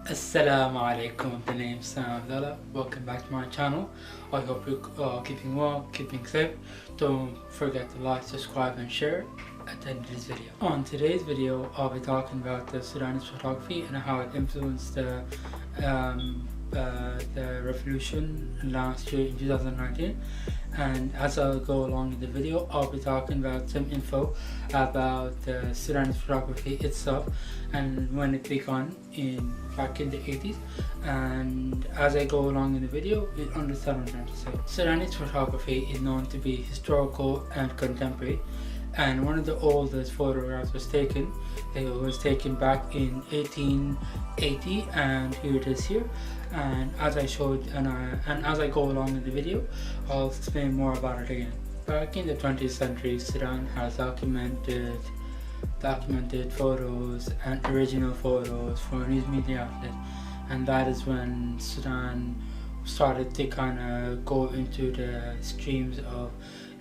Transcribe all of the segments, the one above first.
Assalamu alaikum, the name is Sam Abdallah. Welcome back to my channel. I hope you're keeping well, keeping safe. Don't forget to like, subscribe and share at the end of this video. On today's video, I'll be talking about the Sudanese photography and how it influenced the revolution last year in 2019. And as I go along in the video, I'll be talking about some info about the Sudanese photography itself and when it began back in the 80s. And as I go along in the video, you'll understand what I'm trying to say. Sudanese photography is known to be historical and contemporary, and one of the oldest photographs was taken. It was taken back in 1880, and here it is here. And as I showed, and as I go along in the video, I'll explain more about it again. Back in the 20th century, Sudan has documented photos and original photos for news media outlets, and that is when Sudan started to kind of go into the streams of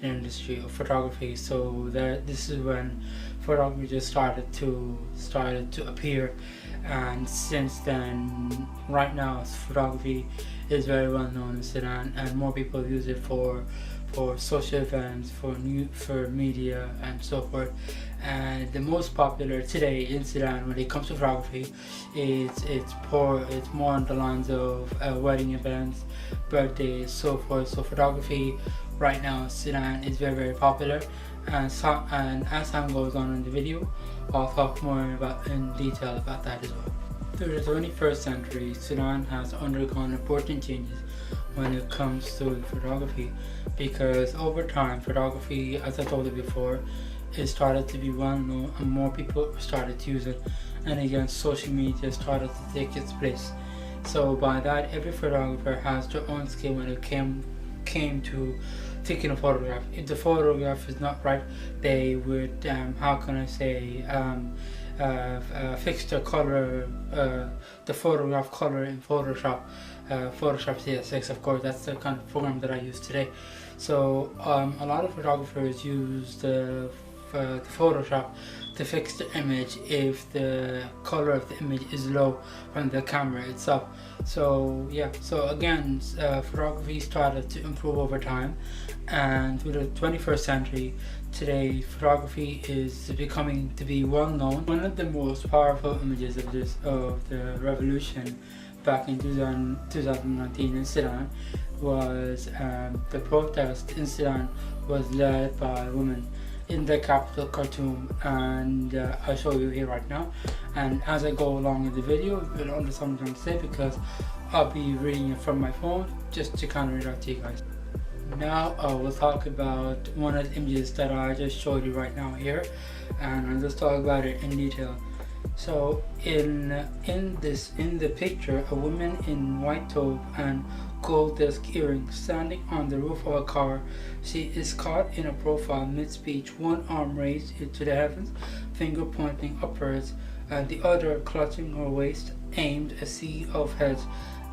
the industry of photography. So this is when photography just started to appear, and since then, right now, photography is very well known in Sudan, and more people use it for social events, for media and so forth. And the most popular today in Sudan when it comes to photography, it's more on the lines of wedding events, birthdays, so forth. So photography right now in Sudan is very, very popular, and as time goes on in the video, I'll talk more in detail about that as well. Through the 21st century, Sudan has undergone important changes when it comes to photography, because over time, photography, as I told you before, it started to be well known and more people started to use it, and again, social media started to take its place. So by that, every photographer has their own skill when it came to taking a photograph. If the photograph is not right, they would fix the color, the photograph color in Photoshop. Photoshop CS6, of course, that's the kind of program that I use today. So a lot of photographers use the Photoshop to fix the image if the color of the image is low from the camera itself. So yeah, so again, photography started to improve over time, and through the 21st century, today photography is becoming to be well known. One of the most powerful images of the revolution back in 2019 in Sudan was the protest in Sudan was led by women in the capital Khartoum, and I'll show you here right now. And as I go along in the video, you'll understand what I'm saying, because I'll be reading it from my phone just to kind of read out to you guys. Now I will talk about one of the images that I just showed you right now here, and I'll just talk about it in detail. So in the picture, a woman in white toque and gold disc earrings standing on the roof of a car. She is caught in a profile mid-speech, one arm raised to the heavens, finger pointing upwards, and the other clutching her waist, aimed a sea of heads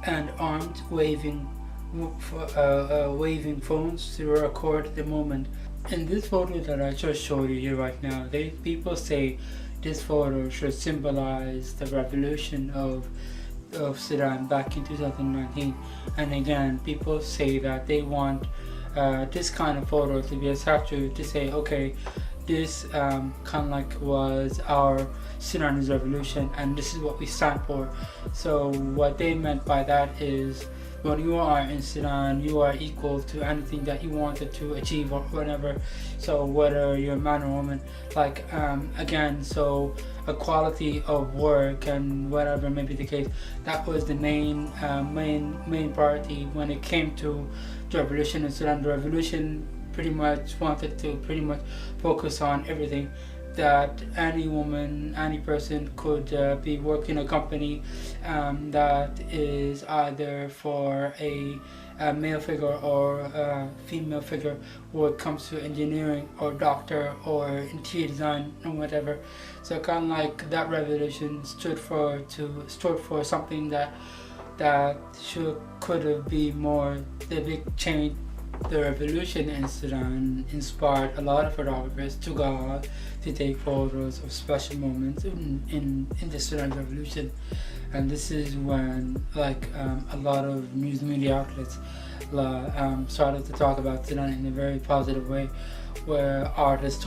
and arms waving phones to record the moment. In this photo that I just showed you here right now, people say this photo should symbolize the revolution of Sudan back in 2019. And again, people say that they want this kind of photo to be a statue to say, okay, this kind of like was our Sudanese revolution, and this is what we stand for. So what they meant by that is, when you are in Sudan, you are equal to anything that you wanted to achieve or whatever. So whether you're a man or woman, like again, so equality of work and whatever may be the case, that was the main priority when it came to the revolution in Sudan. The revolution pretty much wanted to focus on everything, that any woman, any person could be working a company that is either for a male figure or a female figure when it comes to engineering or doctor or interior design or whatever. So kind of like that revolution stood for something that could have been more the big change. The revolution in Sudan inspired a lot of photographers to go out to take photos of special moments in the Sudan revolution. and this is when a lot of news media outlets started to talk about Sudan in a very positive way, where artists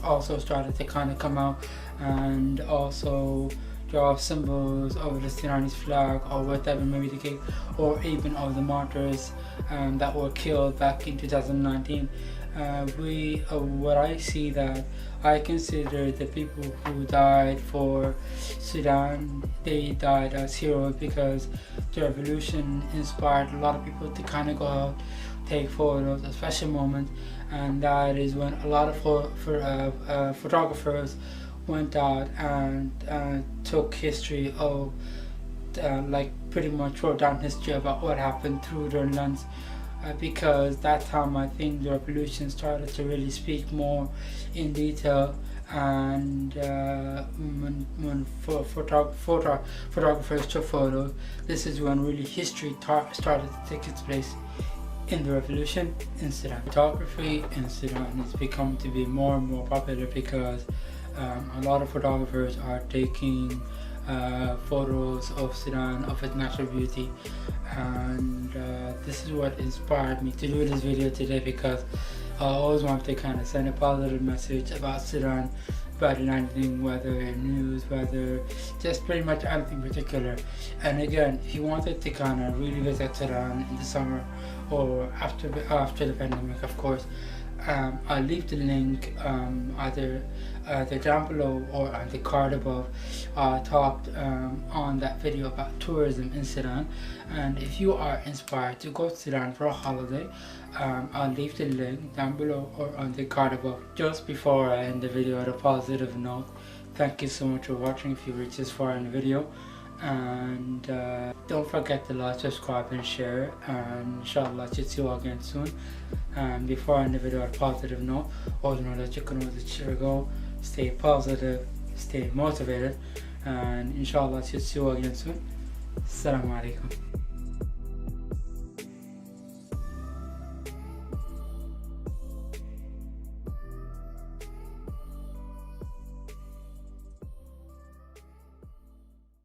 also started to kind of come out and also draw symbols of the Sudanese flag or whatever may be the case, or even of the martyrs that were killed back in 2019. What I see, that I consider the people who died for Sudan, they died as heroes, because the revolution inspired a lot of people to kind of go out, take photos, a special moment, and that is when a lot of photographers went out and took history of pretty much wrote down history about what happened through their lens, because that time I think the revolution started to really speak more in detail, and when photographers took photos, this is when really history started to take its place in the revolution in Sudan. Photography in Sudan has become to be more and more popular, because a lot of photographers are taking photos of Sudan, of its natural beauty, and this is what inspired me to do this video today, because I always want to kind of send a positive message about Sudan, about anything, whether news, whether just pretty much anything particular. And again, if you wanted to kind of really visit Sudan in the summer or after the pandemic, of course, I'll leave the link either down below or on the card above. I talked on that video about tourism in Sudan, and if you are inspired to go to Sudan for a holiday, I'll leave the link down below or on the card above. Just before I end the video, on a positive note, thank you so much for watching if you reached this far in the video, and don't forget to like, subscribe and share, and inshallah I'll see you all again soon. Before I end the video on a positive note, always know that you can always go, stay positive, stay motivated, and inshallah I'll see you all again soon. Assalamu alaikum.